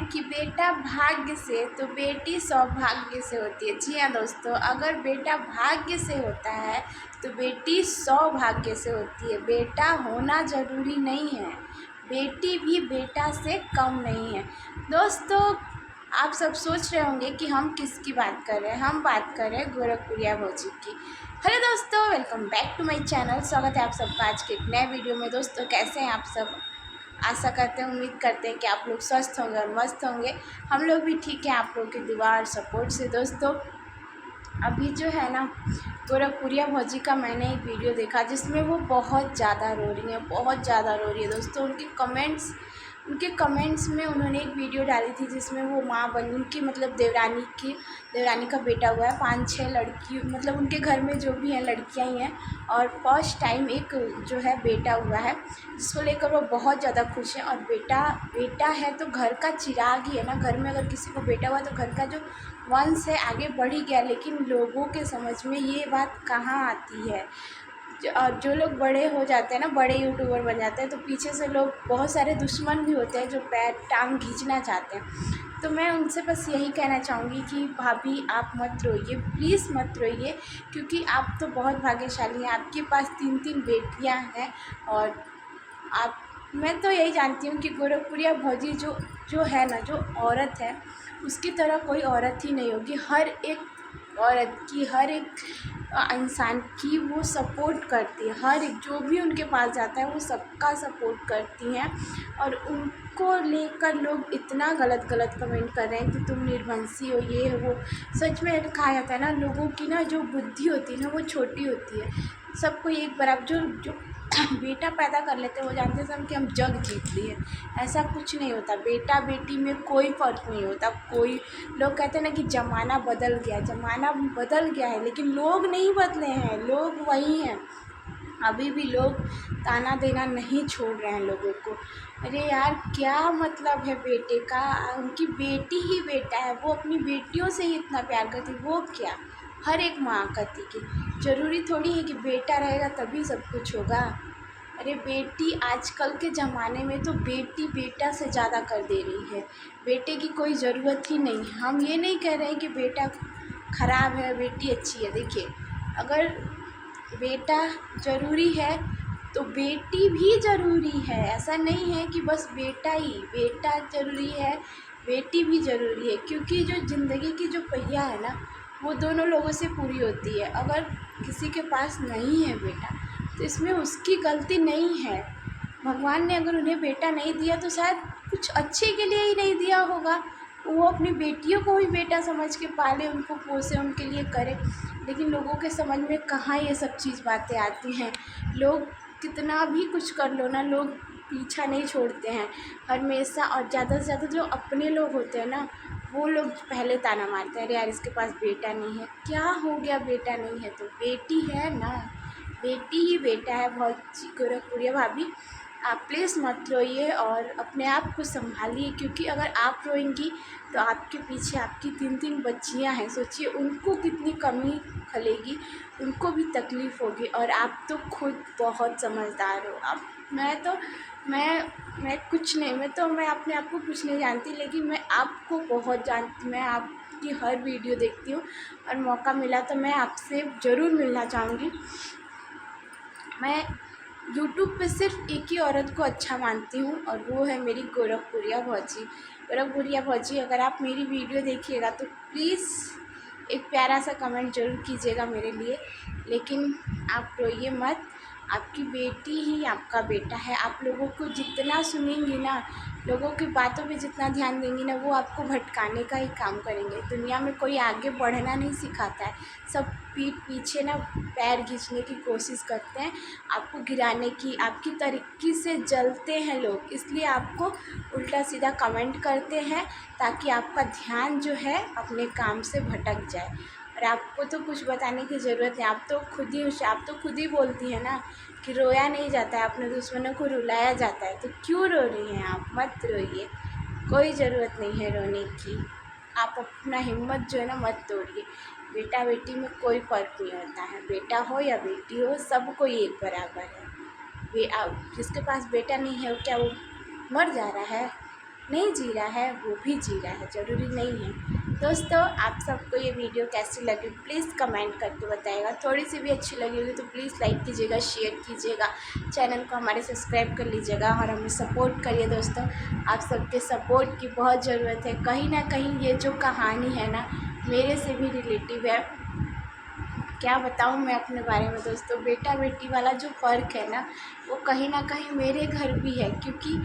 कि बेटा भाग्य से तो बेटी सौभाग्य से होती है। जी हाँ दोस्तों, अगर बेटा भाग्य से होता है तो बेटी सौभाग्य से होती है। बेटा होना ज़रूरी नहीं है, बेटी भी बेटा से कम नहीं है। दोस्तों, आप सब सोच रहे होंगे कि हम किसकी बात कर रहे हैं। हम बात कर रहे हैं गोरखपुरिया भौजी की। हेलो दोस्तों, welcome back to my channel. स्वागत है आप सबका आज के एक नए वीडियो में। दोस्तों, कैसे हैं आप सब? आशा करते हैं, उम्मीद करते हैं कि आप लोग स्वस्थ होंगे और मस्त होंगे। हम लोग भी ठीक है, आप लोगों की दुआ और सपोर्ट से। दोस्तों, अभी जो है ना, गोरखपुरिया भौजी का मैंने एक वीडियो देखा जिसमें वो बहुत ज़्यादा रो रही हैं, बहुत ज़्यादा रो रही है। दोस्तों, उनके कमेंट्स में उन्होंने एक वीडियो डाली थी जिसमें वो माँ बनी, उनकी मतलब देवरानी का बेटा हुआ है। 5-6 लड़की, मतलब उनके घर में जो भी हैं लड़कियां ही हैं, और फर्स्ट टाइम एक जो है बेटा हुआ है, जिसको लेकर वो बहुत ज़्यादा खुश है। और बेटा है तो घर का चिराग ही है ना। घर में अगर किसी को बेटा हुआ तो घर का जो वंश है आगे बढ़ ही गया। लेकिन लोगों के समझ में ये बात कहाँ आती है। और जो लोग बड़े हो जाते हैं ना, बड़े यूट्यूबर बन जाते हैं, तो पीछे से लोग बहुत सारे दुश्मन भी होते हैं जो पैर टांग खींचना चाहते हैं। तो मैं उनसे बस यही कहना चाहूँगी कि भाभी आप मत रोइए, प्लीज़ मत रोइए, क्योंकि आप तो बहुत भाग्यशाली हैं। आपके पास 3-3 बेटियां हैं। और आप, मैं तो यही जानती हूँ कि गोरखपुरिया भौजी जो है ना, जो औरत है, उसकी तरह कोई औरत ही नहीं होगी। हर एक औरत की, हर एक इंसान की वो सपोर्ट करती है। हर एक जो भी उनके पास जाता है वो सबका सपोर्ट करती हैं। और उनको लेकर लोग इतना गलत कमेंट कर रहे हैं कि तुम निर्वंशी हो, ये है वो। सच में कहा जाता है ना, लोगों की ना जो बुद्धि होती है ना, वो छोटी होती है। सबको एक बराबर जो बेटा पैदा कर लेते हैं वो जानते हैं सब कि हम जग जीत लिए। ऐसा कुछ नहीं होता, बेटा बेटी में कोई फ़र्क नहीं होता। कोई लोग कहते हैं ना कि ज़माना बदल गया, ज़माना बदल गया है, लेकिन लोग नहीं बदले हैं, लोग वही हैं। अभी भी लोग ताना देना नहीं छोड़ रहे हैं लोगों को। अरे यार, क्या मतलब है बेटे का? उनकी बेटी ही बेटा है, वो अपनी बेटियों से ही इतना प्यार करती, वो क्या हर एक माँ करती। कि ज़रूरी थोड़ी है कि बेटा रहेगा तभी सब कुछ होगा। अरे बेटी, आजकल के ज़माने में तो बेटी बेटा से ज़्यादा कर दे रही है। बेटे की कोई ज़रूरत ही नहीं है। हम ये नहीं कह रहे हैं कि बेटा ख़राब है, बेटी अच्छी है। देखिए, अगर बेटा ज़रूरी है तो बेटी भी ज़रूरी है। ऐसा नहीं है कि बस बेटा ज़रूरी है, बेटी भी ज़रूरी है। क्योंकि जो ज़िंदगी की जो पहिया है ना, वो दोनों लोगों से पूरी होती है। अगर किसी के पास नहीं है बेटा तो इसमें उसकी गलती नहीं है। भगवान ने अगर उन्हें बेटा नहीं दिया तो शायद कुछ अच्छे के लिए ही नहीं दिया होगा। वो अपनी बेटियों को भी बेटा समझ के पाले, उनको पोसे, उनके लिए करे। लेकिन लोगों के समझ में कहाँ ये सब बातें आती हैं। लोग कितना भी कुछ कर लो ना, लोग पीछा नहीं छोड़ते हैं हमेशा। और ज़्यादा से ज़्यादा जो अपने लोग होते हैं ना, वो लोग पहले ताना मारते हैं, अरे यार इसके पास बेटा नहीं है। क्या हो गया, बेटा नहीं है तो बेटी है ना, बेटी ही बेटा है। बहुत गोरखपुरिया भाभी, आप प्लीज़ मत रोइए और अपने आप को संभालिए। क्योंकि अगर आप रोएंगी तो आपके पीछे आपकी 3-3 बच्चियां हैं। सोचिए उनको कितनी कमी खलेगी, उनको भी तकलीफ़ होगी। और आप तो खुद बहुत समझदार हो। अब मैं कुछ नहीं, मैं अपने आप को कुछ नहीं जानती, लेकिन मैं आपको बहुत जानती। मैं आपकी हर वीडियो देखती हूँ और मौका मिला तो मैं आपसे ज़रूर मिलना चाहूँगी। मैं यूट्यूब पे सिर्फ एक ही औरत को अच्छा मानती हूँ और वो है मेरी गोरखपुरिया भौजी। गोरखपुरिया भौजी, अगर आप मेरी वीडियो देखिएगा तो प्लीज़ एक प्यारा सा कमेंट ज़रूर कीजिएगा मेरे लिए। लेकिन आप रोइए मत, आपकी बेटी ही आपका बेटा है। आप लोगों को जितना सुनेंगी ना, लोगों की बातों पे जितना ध्यान देंगी ना, वो आपको भटकाने का ही काम करेंगे। दुनिया में कोई आगे बढ़ना नहीं सिखाता है, सब पीठ पीछे ना पैर खींचने की कोशिश करते हैं, आपको गिराने की। आपकी तरक्की से जलते हैं लोग, इसलिए आपको उल्टा सीधा कमेंट करते हैं ताकि आपका ध्यान जो है अपने काम से भटक जाए। और आपको तो कुछ बताने की ज़रूरत है, आप तो खुद ही बोलती हैं ना कि रोया नहीं जाता है, अपने दुश्मनों को रुलाया जाता है। तो क्यों रो रही हैं आप? मत रोइए, कोई ज़रूरत नहीं है रोने की। आप अपना हिम्मत जो है ना मत तोड़िए। बेटा बेटी में कोई फ़र्क नहीं होता है, बेटा हो या बेटी हो, सबको एक बराबर है। जिसके पास बेटा नहीं है वो क्या वो मर जा रहा है? नहीं जी रहा है वो भी जी रहा है, ज़रूरी नहीं है। दोस्तों आप सबको ये वीडियो कैसी लगी प्लीज़ कमेंट करके बताइएगा। थोड़ी सी भी अच्छी लगी होगी तो प्लीज़ लाइक कीजिएगा, शेयर कीजिएगा, चैनल को हमारे सब्सक्राइब कर लीजिएगा और हमें सपोर्ट करिए। दोस्तों आप सबके सपोर्ट की बहुत ज़रूरत है। कहीं ना कहीं ये जो कहानी है ना मेरे से भी रिलेटिव है। क्या बताऊँ मैं अपने बारे में दोस्तों, बेटा बेटी वाला जो फ़र्क है ना वो कहीं ना कहीं मेरे घर भी है, क्योंकि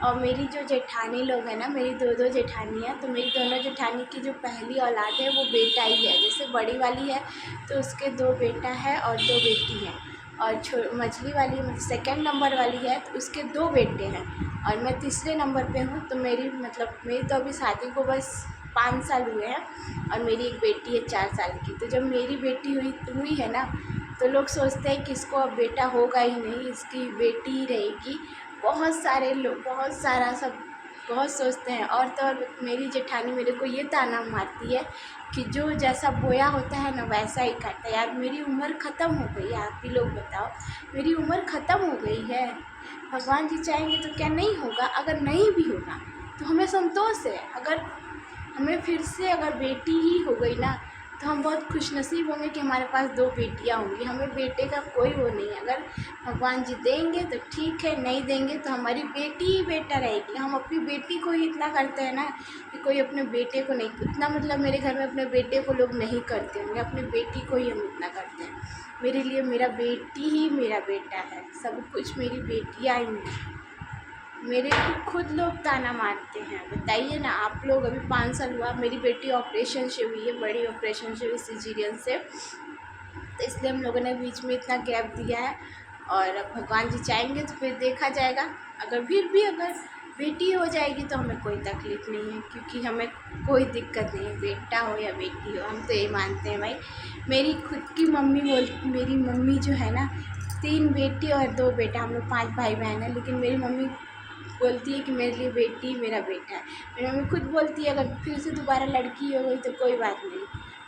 और मेरी जो जेठानी लोग हैं ना, मेरी दो जेठानी हैं, तो मेरी दोनों जेठानी की जो पहली औलाद है वो बेटा ही है। जैसे बड़ी वाली है तो उसके 2 बेटा है और 2 बेटी हैं, और मछली वाली मतलब सेकंड नंबर वाली है तो उसके 2 बेटे हैं, और मैं तीसरे नंबर पे हूँ। तो मेरी तो अभी शादी को बस 5 साल हुए हैं और मेरी एक बेटी है 4 साल की। तो जब मेरी बेटी हुई है ना तो लोग सोचते हैं कि इसको अब बेटा होगा ही नहीं, इसकी बेटी ही रहेगी। बहुत सारे लोग बहुत सोचते हैं। और तो और मेरी जेठानी मेरे को ये ताना मारती है कि जो जैसा बोया होता है ना वैसा ही काटता है। यार मेरी उम्र ख़त्म हो गई है, आप ही लोग बताओ, मेरी उम्र ख़त्म हो गई है। भगवान जी चाहेंगे तो क्या नहीं होगा? अगर नहीं भी होगा तो हमें संतोष है। अगर हमें फिर से अगर बेटी ही हो गई ना तो हम बहुत खुशनसीब होंगे कि हमारे पास 2 बेटियां होंगी। हमें बेटे का कोई वो नहीं है। अगर भगवान जी देंगे तो ठीक है, नहीं देंगे तो हमारी बेटी ही बेटा रहेगी। हम अपनी बेटी को ही इतना करते हैं ना कि कोई अपने बेटे को नहीं, इतना मतलब मेरे घर में अपने बेटे को लोग नहीं करते होंगे, अपनी बेटी को ही हम इतना करते हैं। मेरे लिए मेरा बेटी ही मेरा बेटा है, सब कुछ मेरी बेटियाँ ही हैं। मेरे को खुद लोग ताना मारते हैं। बताइए ना आप लोग, अभी 5 साल हुआ, मेरी बेटी ऑपरेशन से हुई है, बड़ी ऑपरेशन से हुई, सिजेरियन से, तो इसलिए हम लोगों ने बीच में इतना गैप दिया है। और अब भगवान जी चाहेंगे तो फिर देखा जाएगा। अगर फिर भी अगर बेटी हो जाएगी तो हमें कोई तकलीफ़ नहीं है, क्योंकि हमें कोई दिक्कत नहीं है, बेटा हो या बेटी हो, हम तो ये मानते हैं भाई। मेरी खुद की मेरी मम्मी जो है ना, 3 बेटी और 2 बेटा, हम लोग 5 भाई बहन हैं, लेकिन मेरी मम्मी बोलती है कि मेरे लिए बेटी मेरा बेटा है। मेरी मम्मी खुद बोलती है अगर फिर से दोबारा लड़की हो गई तो कोई बात नहीं,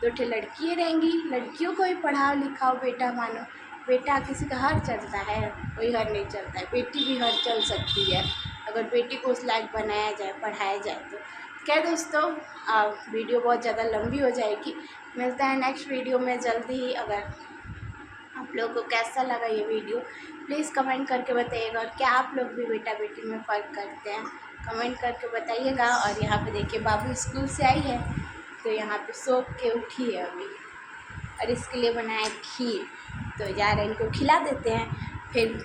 2 ठे लड़कियाँ रहेंगी, लड़कियों को ही पढ़ाओ लिखाओ बेटा मानो। बेटा किसी का हर चलता है? कोई हर नहीं चलता है, बेटी भी हर चल सकती है अगर बेटी को उस लायक बनाया जाए, पढ़ाया जाए तो। क्या दोस्तों, वीडियो बहुत ज़्यादा लंबी हो जाएगी, मिलता है नेक्स्ट वीडियो में जल्दी ही। अगर आप लोगों को कैसा लगा ये वीडियो प्लीज़ कमेंट करके बताइएगा, और क्या आप लोग भी बेटा बेटी में फ़र्क करते हैं कमेंट करके बताइएगा। और यहाँ पे देखिए बाबू स्कूल से आई है तो यहाँ पे सो के उठी है अभी, और इसके लिए बनाया खीर, तो जा रहे इनको खिला देते हैं। फिर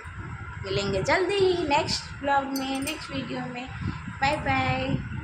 मिलेंगे जल्दी ही नेक्स्ट ब्लॉग में, नेक्स्ट वीडियो में। Bye bye.